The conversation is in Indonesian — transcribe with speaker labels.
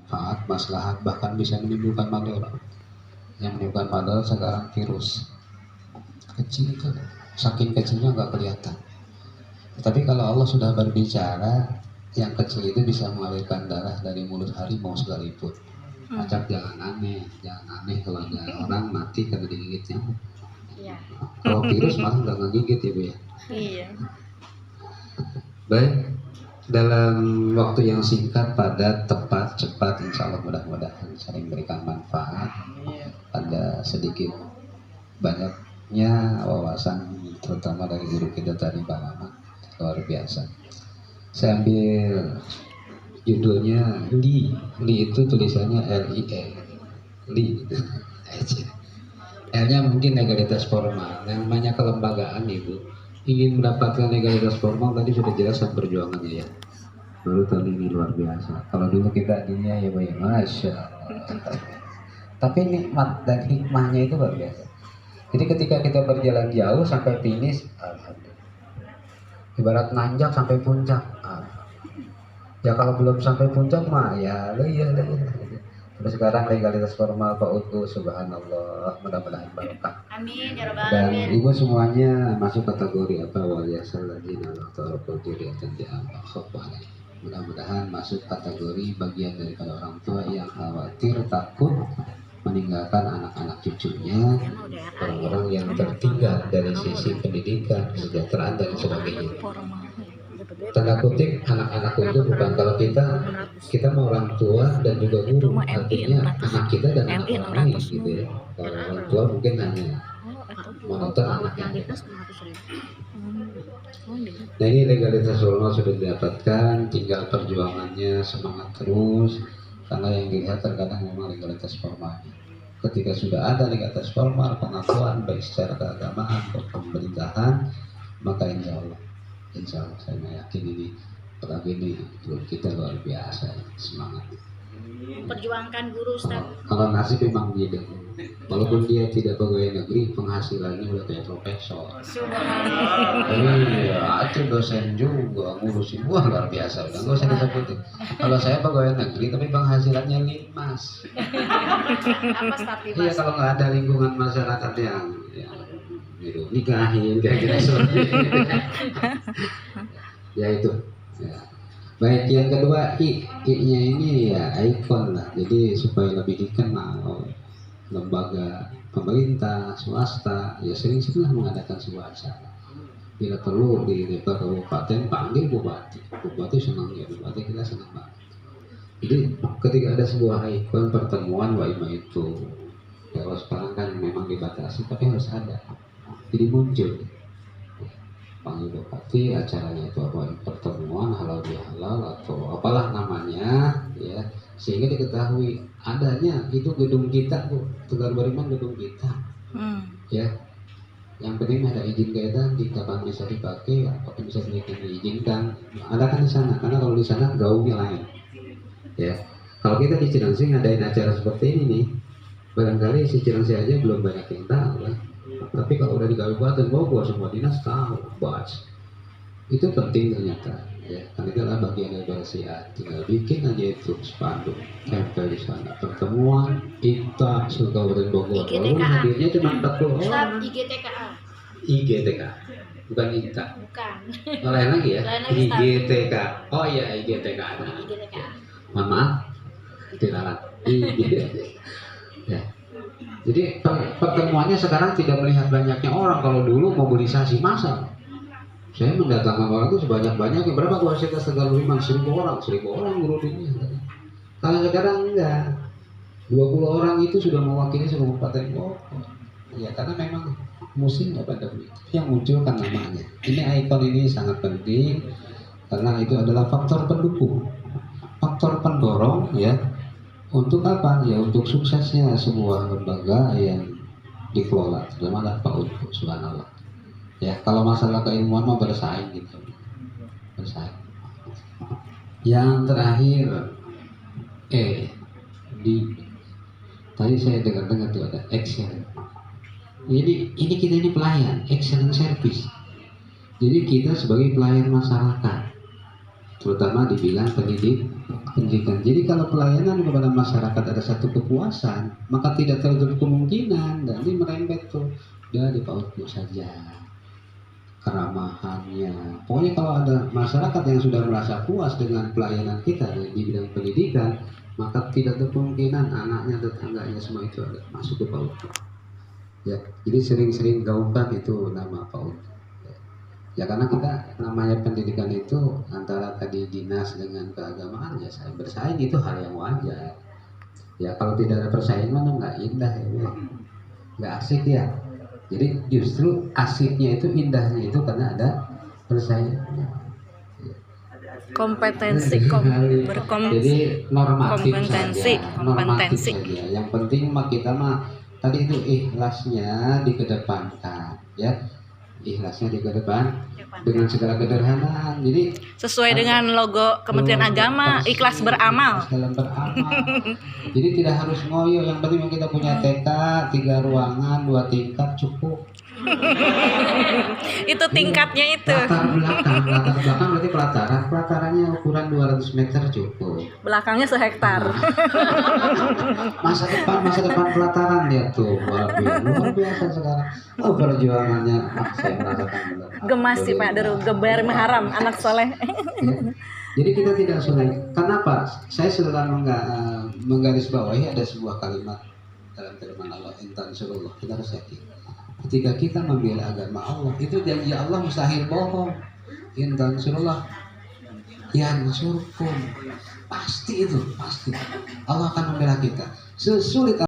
Speaker 1: manfaat, maslahat, bahkan bisa menimbulkan madarat. Yang menimbulkan madarat sekarang virus kecil itu, saking kecilnya nggak kelihatan. Tapi kalau Allah sudah berbicara, yang kecil itu bisa mengalirkan darah dari mulut harimau sekalipun. Macam jangan aneh kalau ada orang mati karena digigit nyamuk.
Speaker 2: Iya.
Speaker 1: Kalau virus malah nggak ngegigit ya Bu ya.
Speaker 2: Iya.
Speaker 1: Baik, dalam waktu yang singkat, padat, tepat, cepat, insya Allah mudah-mudahan saling memberikan manfaat. Ada sedikit banyaknya wawasan, terutama dari guru kita tadi Pak Mamat, luar biasa. Saya ambil judulnya Li itu tulisannya LIE, Li. L-nya mungkin legalitas formal, yang namanya kelembagaan Ibu. Ingin mendapatkan legalitas formal tadi sudah jelas perjuangannya ya. Baru tahun ini luar biasa. Kalau dulu kita dunia ya Pak ya, Masya Allah. Tapi nikmat dan hikmahnya itu luar biasa. Jadi ketika kita berjalan jauh sampai finish, alhamdulillah. Ibarat nanjak sampai puncak. Ya kalau belum sampai puncak mah ya iya. Terus sekarang legalitas formal Pak Utu, subhanallah, mudah-mudahan barokah.
Speaker 2: Amin ya rabbal
Speaker 1: Dan
Speaker 2: alamin.
Speaker 1: ibu semuanya masuk kategori apa waliyasalladina ta'aruful dzurriyyatan di'amma khabbana. Mudah-mudahan masuk kategori bagian daripada orang tua yang khawatir, takut meninggalkan anak-anak cucunya, orang-orang yang tertinggal dari sisi pendidikan, kesejahteraan dan sebagainya. Tanda kutip anak-anak itu bukan, kalau kita mau orang tua dan juga guru, artinya anak kita dan anak orang lain gitu ya. Kalau orang tua mungkin hanya menonton anaknya. Nah ini legalitas formal sudah didapatkan, tinggal perjuangannya, semangat terus. Karena yang dilihat terkadang memang legalitas formalnya. Ketika sudah ada legalitas formal, pengakuan baik secara keagamaan atau pemerintahan, maka insya Allah saya yakin ini apalagi ini grup kita luar biasa, semangat.
Speaker 2: Perjuangkan guru Ustaz.
Speaker 1: Kalau nasib memang beda. Walaupun dia tidak pegawai negeri, penghasilannya udah kayak profesor. Iya, itu dosen juga ngurusin, wah luar biasa. Udah nggak usah disebutin. Kalau saya pegawai negeri tapi penghasilannya limas. Iya, kalau nggak ada lingkungan masyarakat yang nikahin kayak gitu seperti ya itu. Ya. Baik, yang kedua I-nya ini ya ikon lah. Jadi supaya lebih dikenal oleh lembaga pemerintah, swasta, ya sering-seringlah mengadakan sebuah acara. Bila perlu di level kabupaten panggil bupati. Bupati senang ya, bupati kita senang banget. Jadi ketika ada sebuah ikon pertemuan waima itu, ya kalau sekarang kan memang dibatasi tapi harus ada. Jadi muncul panggil bupati, acaranya itu apa, pertemuan halal bihalal atau apalah namanya ya, sehingga diketahui adanya itu gedung kita Bu, Tegar Beriman gedung kita ya, yang penting ada izin kaedah di kapan bisa dipakai, apakah bisa diizinkan, adakan di sana, karena kalau di sana gaungnya lain ya. Kalau kita di Cilengsi ngadain acara seperti ini nih, barangkali si Cilengsi aja belum banyak yang tahu lah. Tapi kalau udah di Kabupaten Bogor semua dinas tahu, bahas itu penting ternyata ya, karena itu adalah bagian dari BLCA. Tinggal bikin aja itu spanduk tempel di sana, pertemuan ITA seluruh Kabupaten Bogor. Walaupun hadirnya cuma 40 orang. IGTK bukan ITA.
Speaker 2: Bukan.
Speaker 1: Lain lagi ya. IGTK. Oh iya IGTK. Mohon maaf, diralat. Ya. Jadi pertemuannya sekarang tidak melihat banyaknya orang. Kalau dulu mobilisasi massal, saya mendatangkan orang itu sebanyak-banyaknya. Berapa kapasitas Tegar Beriman? 1000 orang guru dunia. Kalau sekarang enggak, 20 orang itu sudah mewakili seluruh Kabupaten Bogor. Ya karena memang musimnya pandemi yang muncul kan namanya. Ini ikon ini sangat penting karena itu adalah faktor pendukung, faktor pendorong ya. Untuk apa? Ya untuk suksesnya sebuah lembaga yang dikelola, terutama Pak Utu, subhanallah. Ya kalau masalah keilmuan mau bersaing gitu, bersaing. Yang terakhir, tadi saya dengar tuh ada excellent. Ini kita ini pelayan, excellent service. Jadi kita sebagai pelayan masyarakat, terutama di bidang pendidikan. Jadi kalau pelayanan kepada masyarakat ada satu kepuasan, maka tidak tertutup kemungkinan dan ini merembet tuh dari PAUD saja, keramahannya. Pokoknya kalau ada masyarakat yang sudah merasa puas dengan pelayanan kita di bidang pendidikan, maka tidak tertutup kemungkinan anaknya, tetangganya semua itu ada masuk ke PAUD. Ya, jadi sering-sering gaungkan itu nama PAUD. Ya karena kita namanya pendidikan itu antara tadi dinas dengan keagamaan ya saya bersaing itu hal yang wajar. Ya kalau tidak ada persaingan nggak indah ya, nggak asik ya. Jadi justru asiknya itu indahnya itu karena ada persaingan.
Speaker 3: Kompetensi
Speaker 1: Jadi normatif
Speaker 3: kompetensi.
Speaker 1: saja. Yang penting kita tadi itu ikhlasnya dikedepankan ya. Ikhlasnya dikedepan dengan segala kederhanaan. Jadi
Speaker 3: sesuai dengan logo Kementerian Agama, ikhlas beramal.
Speaker 1: Dalam beramal. Jadi tidak harus ngoyo, yang penting kita punya TK 3 ruangan 2 tingkat cukup.
Speaker 3: Itu tingkatnya itu.
Speaker 1: Latar belakang berarti pelatarannya ukuran 200 meter cukup.
Speaker 3: Belakangnya sehektar.
Speaker 1: Masa depan pelataran dia tuh luar biasa sekarang. Oh perjuangannya saya merasakan benar.
Speaker 3: Gemas sih Pak Deru, gebar haram anak soleh.
Speaker 1: Ya. Jadi kita tidak sulit. Kenapa? Saya sedang menggarisbawahi ada sebuah kalimat dalam firman Allah, intan surullah. Kita harus yakin. Ketika kita membela agama Allah, itu janji Allah mustahil bohong. Intan surullah yansurkum. Pasti itu, pasti. Allah akan membela kita. Sesulit